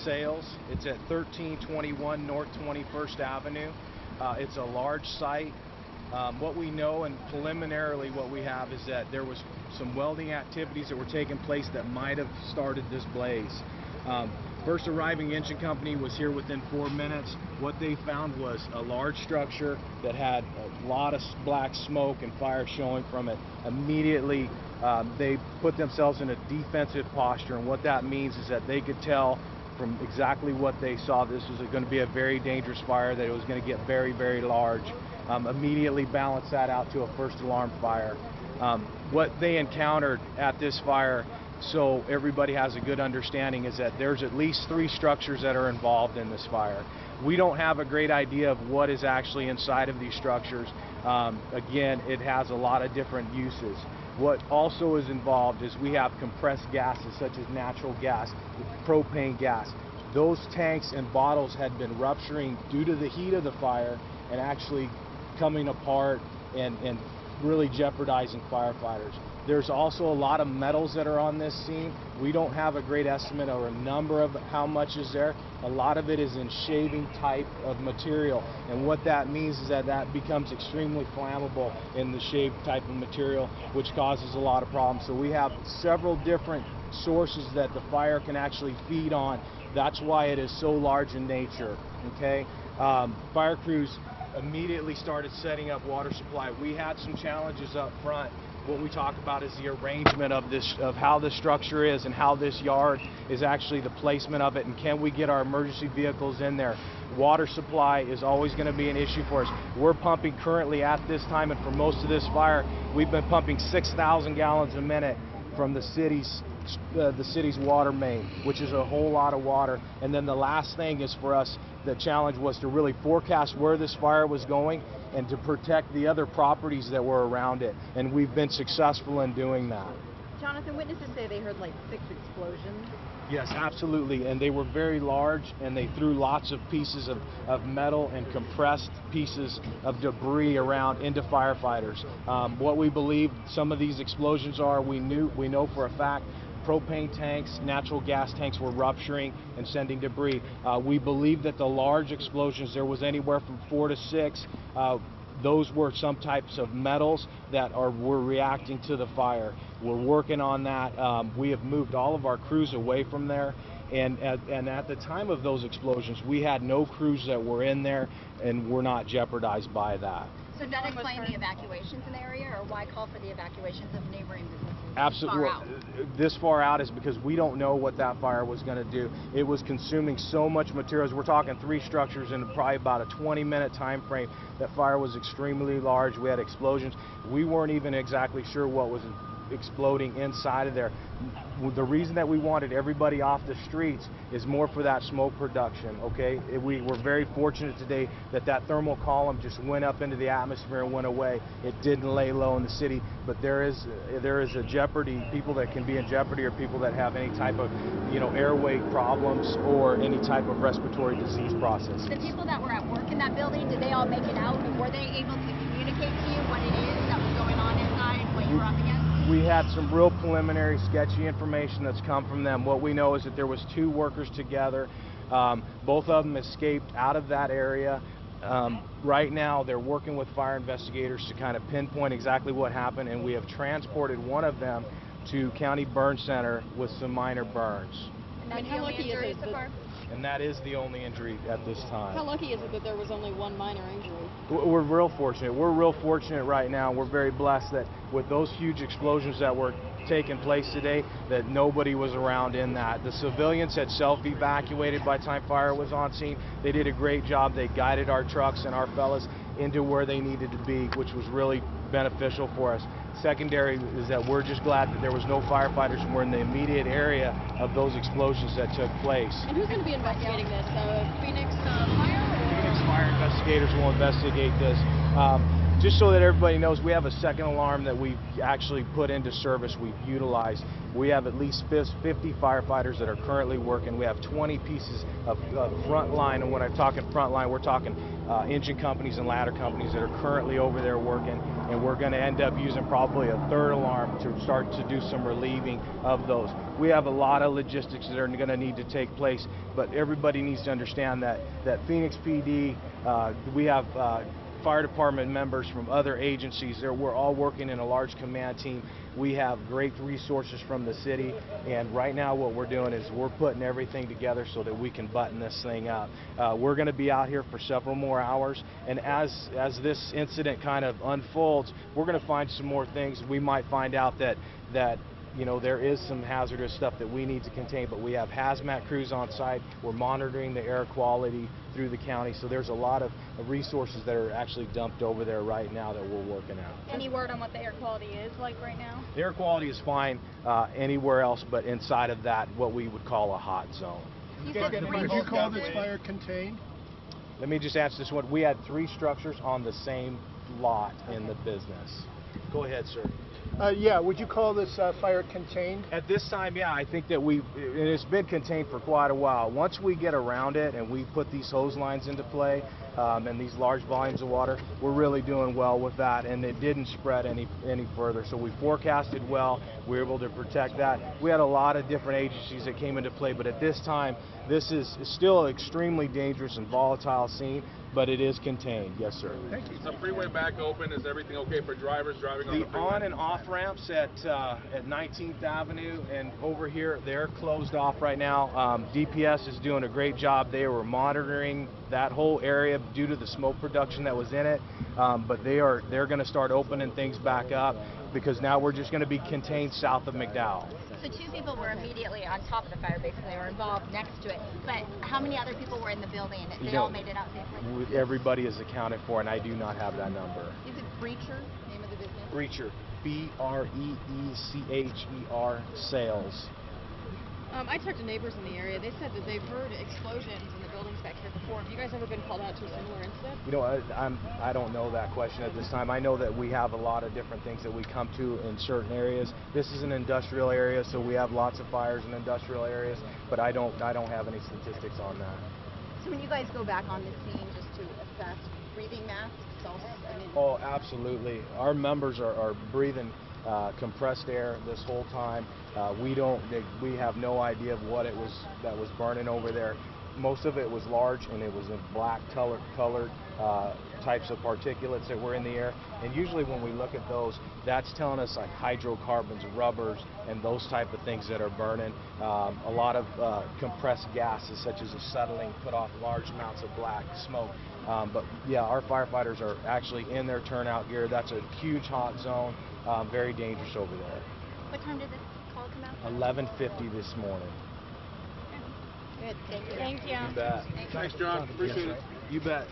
sales. It's at 1321 North 21st Avenue. It's a large site. What we know, and preliminarily what we have, is that there was some welding activities that were taking place that might have started this blaze. First arriving engine company was here within 4 minutes. What they found was a large structure that had a lot of black smoke and fire showing from it. Immediately they put themselves in a defensive posture, and what that means is that they could tell from exactly what they saw this was going to be a very dangerous fire, that it was going to get very, very large. Immediately balance that out to a first alarm fire. What they encountered at this fire, so everybody has a good understanding, is that there's at least 3 structures that are involved in this fire. We don't have a great idea of what is actually inside of these structures. Again, it has a lot of different uses. What also is involved is we have compressed gases such as natural gas, propane gas. Those tanks and bottles had been rupturing due to the heat of the fire and actually coming apart and really jeopardizing firefighters. There's also a lot of metals that are on this scene. We don't have a great estimate or a number of how much is there. A lot of it is in shaving type of material, and what that means is that that becomes extremely flammable in the shaved type of material, which causes a lot of problems. So we have several different sources that the fire can actually feed on. That's why it is so large in nature. Okay, fire crews immediately started setting up water supply. We had some challenges up front. What we talk about is the arrangement of this, of how the structure is and how this yard is actually the placement of it, and can we get our emergency vehicles in there. Water supply is always going to be an issue for us. We're pumping currently at this time, and for most of this fire, we've been pumping 6,000 gallons a minute from the city's water main, which is a whole lot of water. And then the last thing is for us, the challenge was to really forecast where this fire was going and to protect the other properties that were around it, and we've been successful in doing that. Jonathan, witnesses say they heard like 6 explosions. Yes, absolutely, and they were very large, and they threw lots of pieces of metal and compressed pieces of debris around into firefighters. What we believe some of these explosions are, we know for a fact, propane tanks, natural gas tanks were rupturing and sending debris. We believe that the large explosions, there was anywhere from 4 to 6. Those were some types of metals that were reacting to the fire. We're working on that. We have moved all of our crews away from there. And at the time of those explosions, we had no crews that were in there and were not jeopardized by that. So does that explain the evacuations in the area, or why call for the evacuations of neighboring businesses? Absolutely. This far out is because we don't know what that fire was going to do. It was consuming so much materials. We're talking 3 structures in probably about a 20-minute time frame. That fire was extremely large. We had explosions. We weren't even exactly sure what was exploding inside of there. The reason that we wanted everybody off the streets is more for that smoke production. Okay, we were very fortunate today that that thermal column just went up into the atmosphere and went away. It didn't lay low in the city, but there is a jeopardy. People that can be in jeopardy are people that have any type of airway problems or any type of respiratory disease process. The people that were at work in that building, did they all make it out? Were they able to communicate to you what it is that was going on inside, what you were up against? We had some real preliminary sketchy information that's come from them. What we know is that there was 2 workers together. Both of them escaped out of that area. Right now they're working with fire investigators to kind of pinpoint exactly what happened, and we have transported one of them to County Burn Center with some minor burns. And how lucky is it so far? And that is the only injury at this time. How lucky is it that there was only 1 minor injury? We're real fortunate. We're real fortunate right now. We're very blessed that with those huge explosions that were taking place today, that nobody was around in that. The civilians had self-evacuated by the time fire was on scene. They did a great job. They guided our trucks and our fellas into where they needed to be, which was really beneficial for us. Secondary is that we're just glad that there was no firefighters and we're in the immediate area of those explosions that took place. And who's going to be investigating this? Phoenix Fire? Phoenix Fire investigators will investigate this. just so that everybody knows, we have a second alarm that we've actually put into service, we've utilized. We have at least 50 firefighters that are currently working. We have 20 pieces of front line, and when I'm talking front line, we're talking engine companies and ladder companies that are currently over there working, and we're going to end up using probably a third alarm to start to do some relieving of those. We have a lot of logistics that are going to need to take place, but everybody needs to understand that Phoenix PD, we have fire department members from other agencies. We're all working in a large command team. We have great resources from the city, and right now what we're doing is we're putting everything together so that we can button this thing up. We're going to be out here for several more hours, and as this incident kind of unfolds, we're going to find some more things. We might find out that you know, there is some hazardous stuff that we need to contain, but we have hazmat crews on site. We're monitoring the air quality through the county, so there's a lot of resources that are actually dumped over there right now that we're working out. Any word on what the air quality is like right now? The air quality is fine anywhere else, but inside of that, what we would call a hot zone. You said Would you call this fire contained? Let me just answer this one. We had 3 structures on the same lot in the business. Go ahead, sir. Yeah, would you call this fire contained? At this time, yeah, I think that it's been contained for quite a while. Once we get around it and we put these hose lines into play and these large volumes of water, we're really doing well with that, and it didn't spread any further. So we forecasted well, we were able to protect that. We had a lot of different agencies that came into play, but at this time, this is still an extremely dangerous and volatile scene, but it is contained. Yes, sir. Thank you. Is the freeway back open? Is everything okay for drivers driving on the The freeway? on and off ramps at 19th Avenue and over here, they're closed off right now. DPS is doing a great job. They were monitoring that whole area due to the smoke production that was in it, but they're going to start opening things back up because now we're just going to be contained south of McDowell. So 2 people were immediately on top of the fire, basically, or involved next to it. But how many other people were in the building? They all made it out safely? Everybody is accounted for, and I do not have that number. Is it Breacher, name of the business? Breacher, B-R-E-E-C-H-E-R, sales. I talked to neighbors in the area. They said that they've heard explosions in the buildings back here before. Have you guys ever been called out to a similar incident? You know, I don't know that question at this time. I know that we have a lot of different things that we come to in certain areas. This is an industrial area, so we have lots of fires in industrial areas, but I don't have any statistics on that. So when you guys go back on the scene just to assess breathing masks, also, I mean, Oh, absolutely. Our members are breathing compressed air this whole time. We have no idea of what it was that was burning over there. Most of it was large, and it was in black colored types of particulates that were in the air. And usually when we look at those, that's telling us like hydrocarbons, rubbers, and those type of things that are burning. A lot of compressed gases such as acetylene put off large amounts of black smoke. But yeah, our firefighters are actually in their turnout gear. That's a huge hot zone, very dangerous over there. What time did this call come out? 11:50 this morning. Good. Thank you. Thank you. You bet. Thanks, John. Appreciate it. You bet.